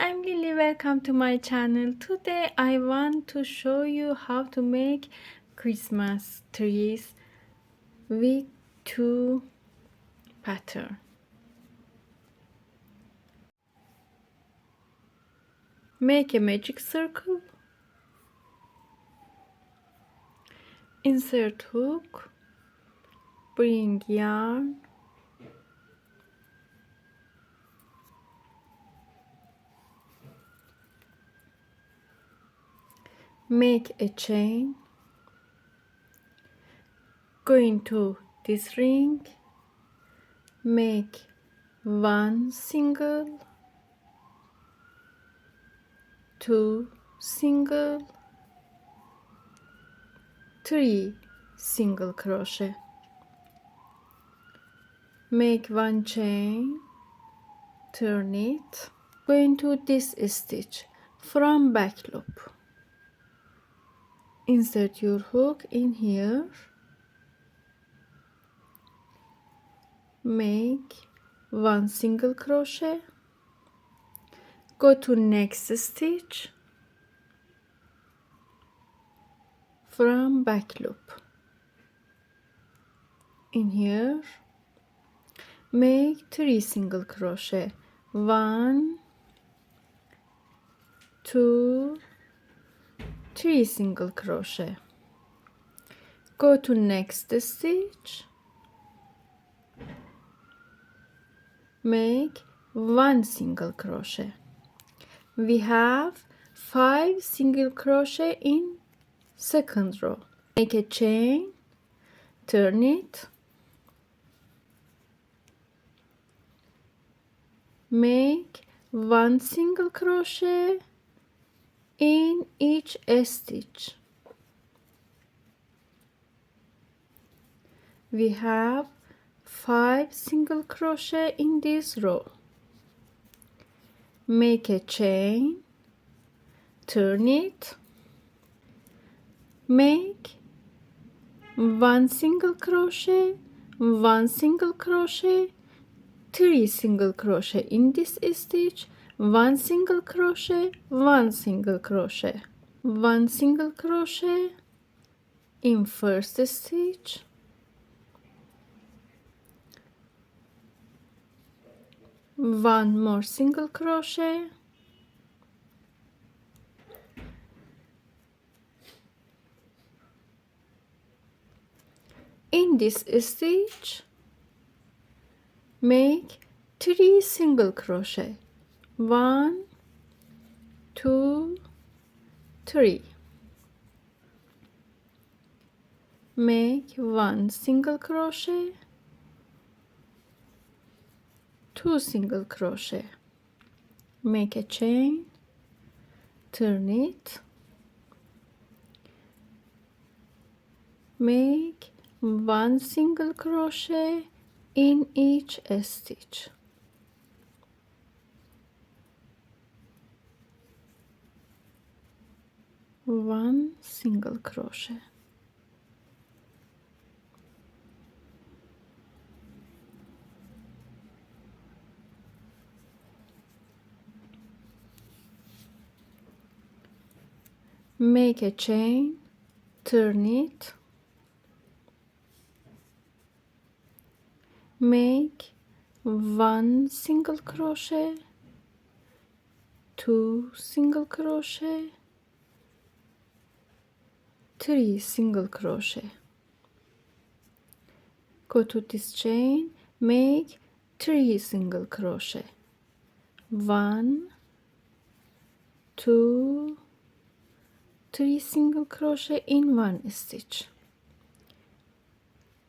I'm Lily. Welcome to my channel. Today I want to show you how to make Christmas trees with two patterns. Make a magic circle, insert hook, bring yarn, make a chain, go into this ring, make one single, two single, three single crochet, make one chain, turn it, go into this stitch from back loop, insert your hook in here, make one single crochet, go to next stitch from back loop, in here make three single crochet, 1 2 3 single crochet, go to next stitch, make one single crochet. We have 5 single crochet in second row. Make a chain, turn it, make one single crochet in each stitch. We have 5 single crochet in this row. Make a chain, turn it, make one single crochet, one single crochet, 3 single crochet in this stitch, one single crochet, one single crochet, one single crochet in first stitch, one more single crochet, in this stitch make 3 single crochet, 1 2 3, make one single crochet, 2 single crochet, make a chain, turn it, make one single crochet in each stitch, one single crochet, make a chain, turn it, make one single crochet, 2 single crochet, 3 single crochet, go to this chain, make 3 single crochet, 1 2 3 single crochet in one stitch,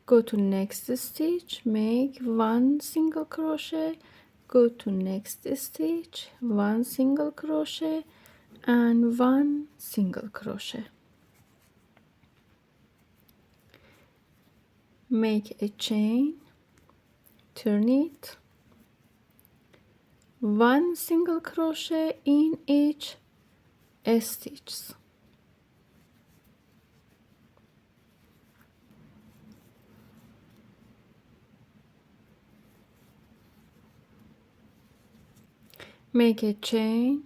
go to next stitch, make one single crochet, go to next stitch, one single crochet and one single crochet, make a chain, turn it, one single crochet in each stitch, make a chain,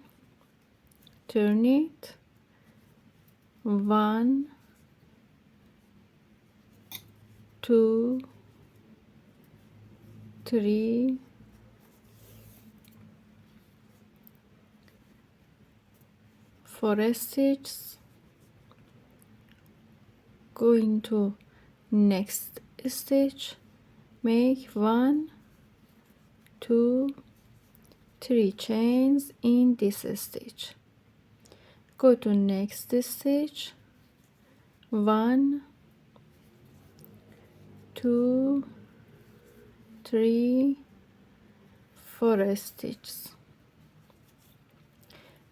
turn it, 1, 2, 3, 4 stitches, go into next stitch, make 1, 2, 3 chains in this stitch, go to next stitch, 1, 2, 3, 4 stitches,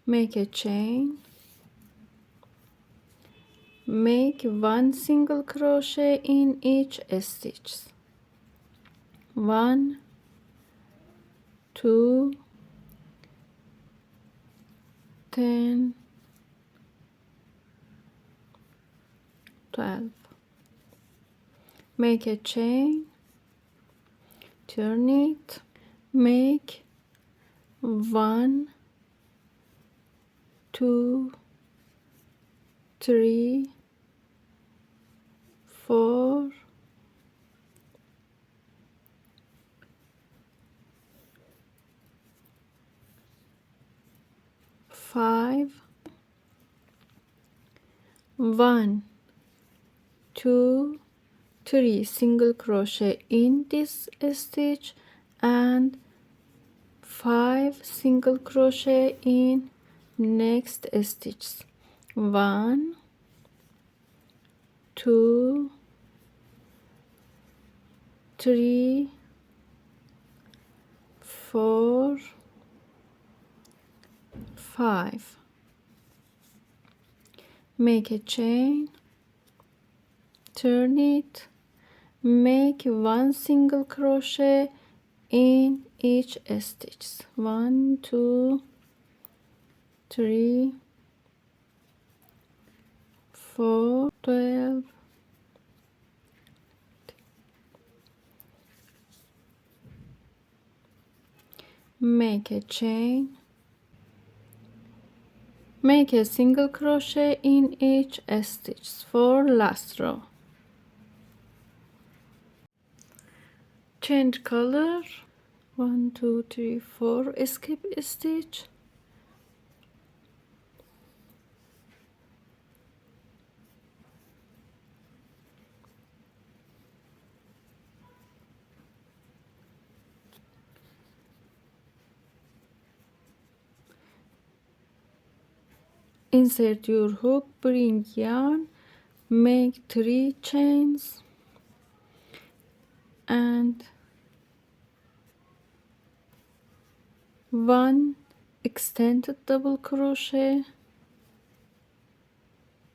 make a chain, make 1 single crochet in each stitch, 1, 2, 10, 12, make a chain, turn it, make 1, 2, 3, 4, 5, 1, 2, 3 single crochet in this stitch and 5 single crochet in next stitch, 1, 2, 3, 4, 5, make a chain, turn it, make 1 single crochet in each stitch, 1, 2, 3, 4, 12, make a chain, make a single crochet in each stitch for last row, change color, 1, 2, 3, 4, skip stitch, insert your hook, bring yarn, make 3 chains and 1 extended double crochet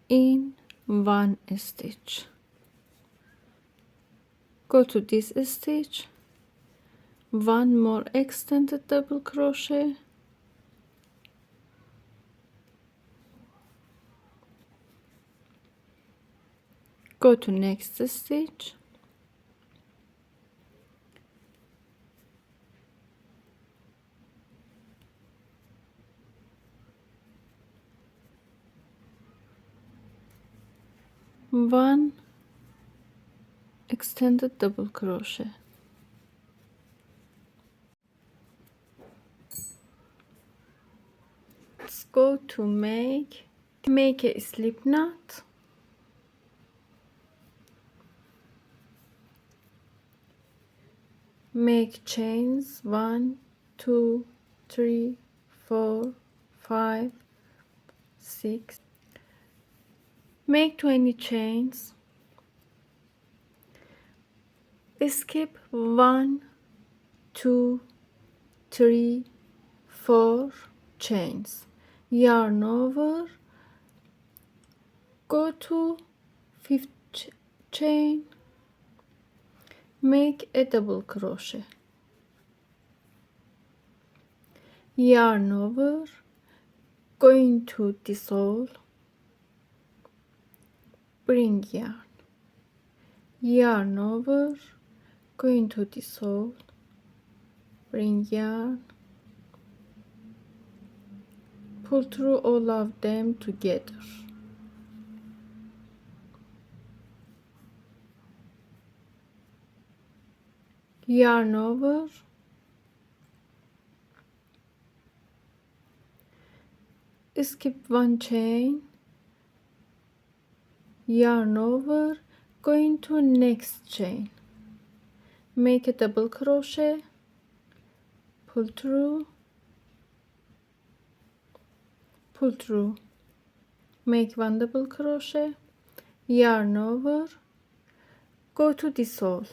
in 1 stitch, go to this stitch, 1 more extended double crochet, go to next stitch, 1 extended double crochet, let's go to make a slip knot, make chains, 1, 2, 3, 4, 5, 6, make 20 chains, skip 1, 2, 3, 4 chains, yarn over, go to 5th chain, make a double crochet, yarn over, go into dissolve, bring yarn over, go into dissolve, bring yarn, pull through all of them together. Yarn over, skip one chain, yarn over, go into next chain, make a double crochet, pull through, make one double crochet, yarn over, go to this hole,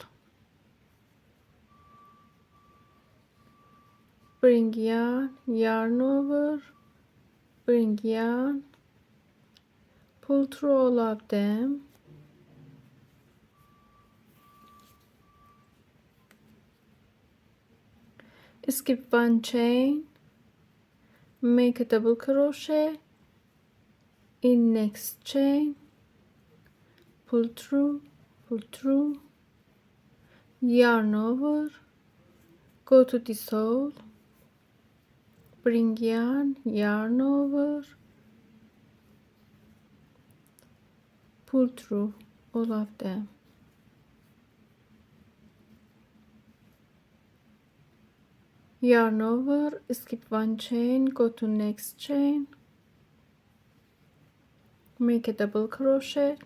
bring yarn, yarn over, bring yarn, pull through all of them, skip one chain, make a double crochet in next chain, pull through, yarn over, go to this hole, bring yarn, yarn over, pull through all of them, yarn over, skip one chain, go to next chain, make a double crochet,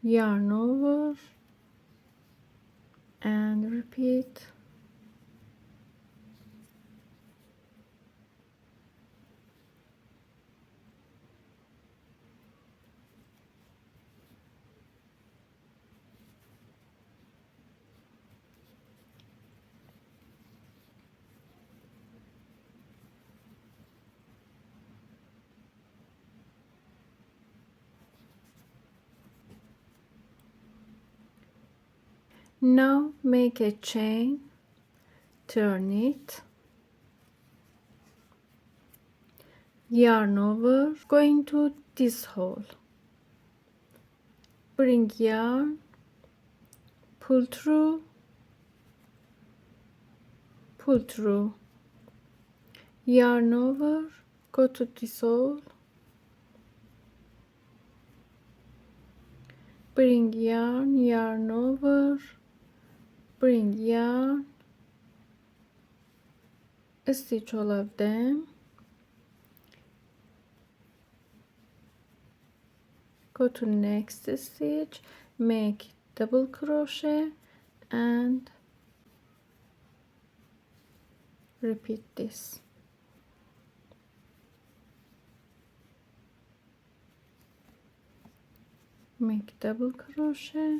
yarn over, and repeat. Now make a chain, turn it, yarn over, go into this hole, bring yarn, pull through, yarn over, go to this hole, bring yarn, yarn over, bring yarn, stitch all of them, go to next stitch, make double crochet and repeat this. Make double crochet,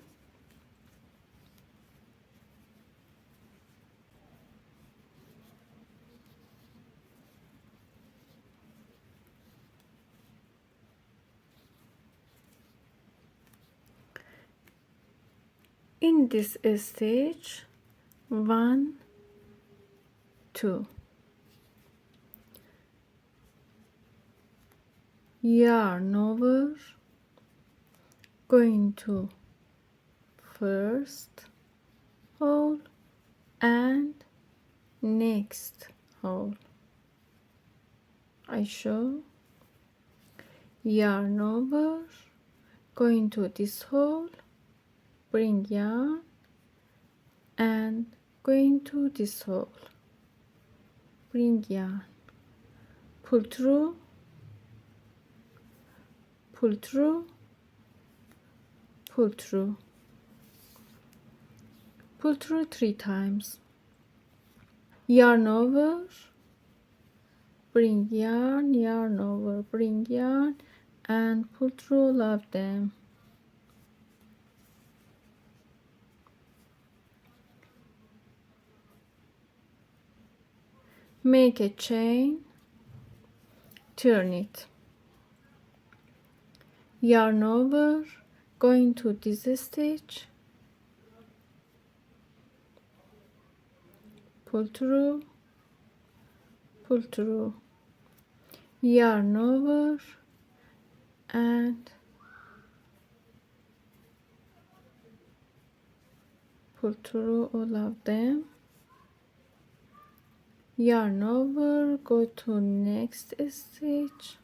in this stitch 1 2, yarn over, go into first hole and next hole. I show, yarn over, go into this hole, bring yarn and go into this hole, bring yarn, pull through, pull through, pull through, pull through 3 times, yarn over, bring yarn, yarn over, bring yarn and pull through all of them. Make a chain, turn it, yarn over, go into this stitch, pull through, yarn over and pull through all of them, yarn over, go to next stitch.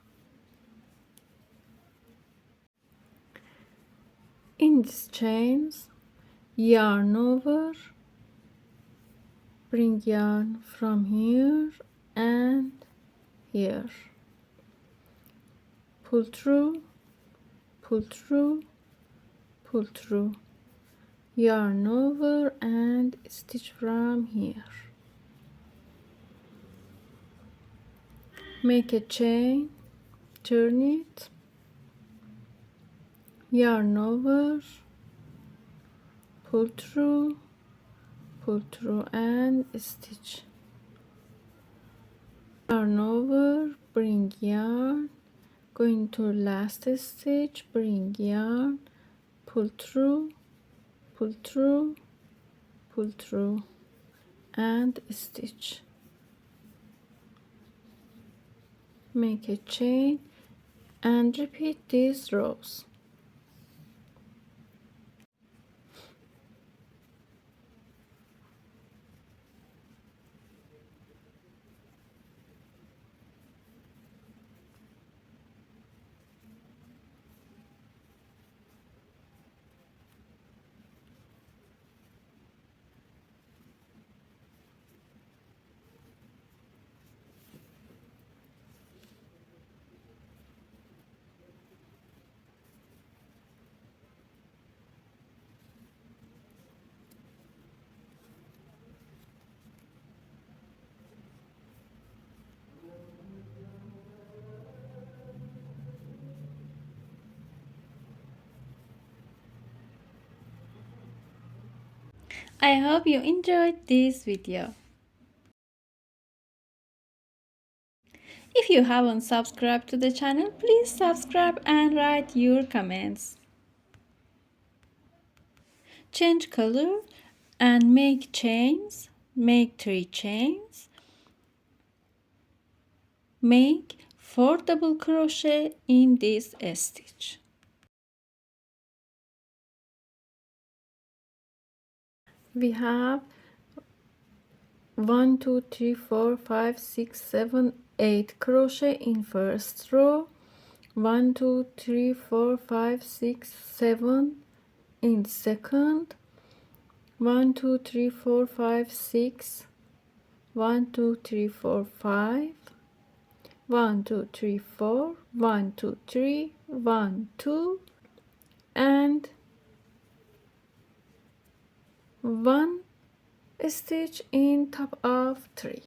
In these chains, yarn over, bring yarn from here and here, pull through, pull through, pull through, yarn over and stitch from here. Make a chain, turn it, yarn over, pull through and stitch. Yarn over, bring yarn, go into last stitch, bring yarn, pull through, pull through, pull through and stitch. Make a chain and repeat these rows. I hope you enjoyed this video. If you haven't subscribed to the channel, please subscribe and write your comments. Change color and make chains. Make 3 chains. Make 4 double crochet in this stitch. We have 1 2 3 4 5 6 7 8 crochet in first row, 1 2 3 4 5 6 7 in second, 1 2 3 4 5 6, 1 2 3 4 5, 1 2 3 4, 1 2 3, 1 2 and 1 stitch in top of 3.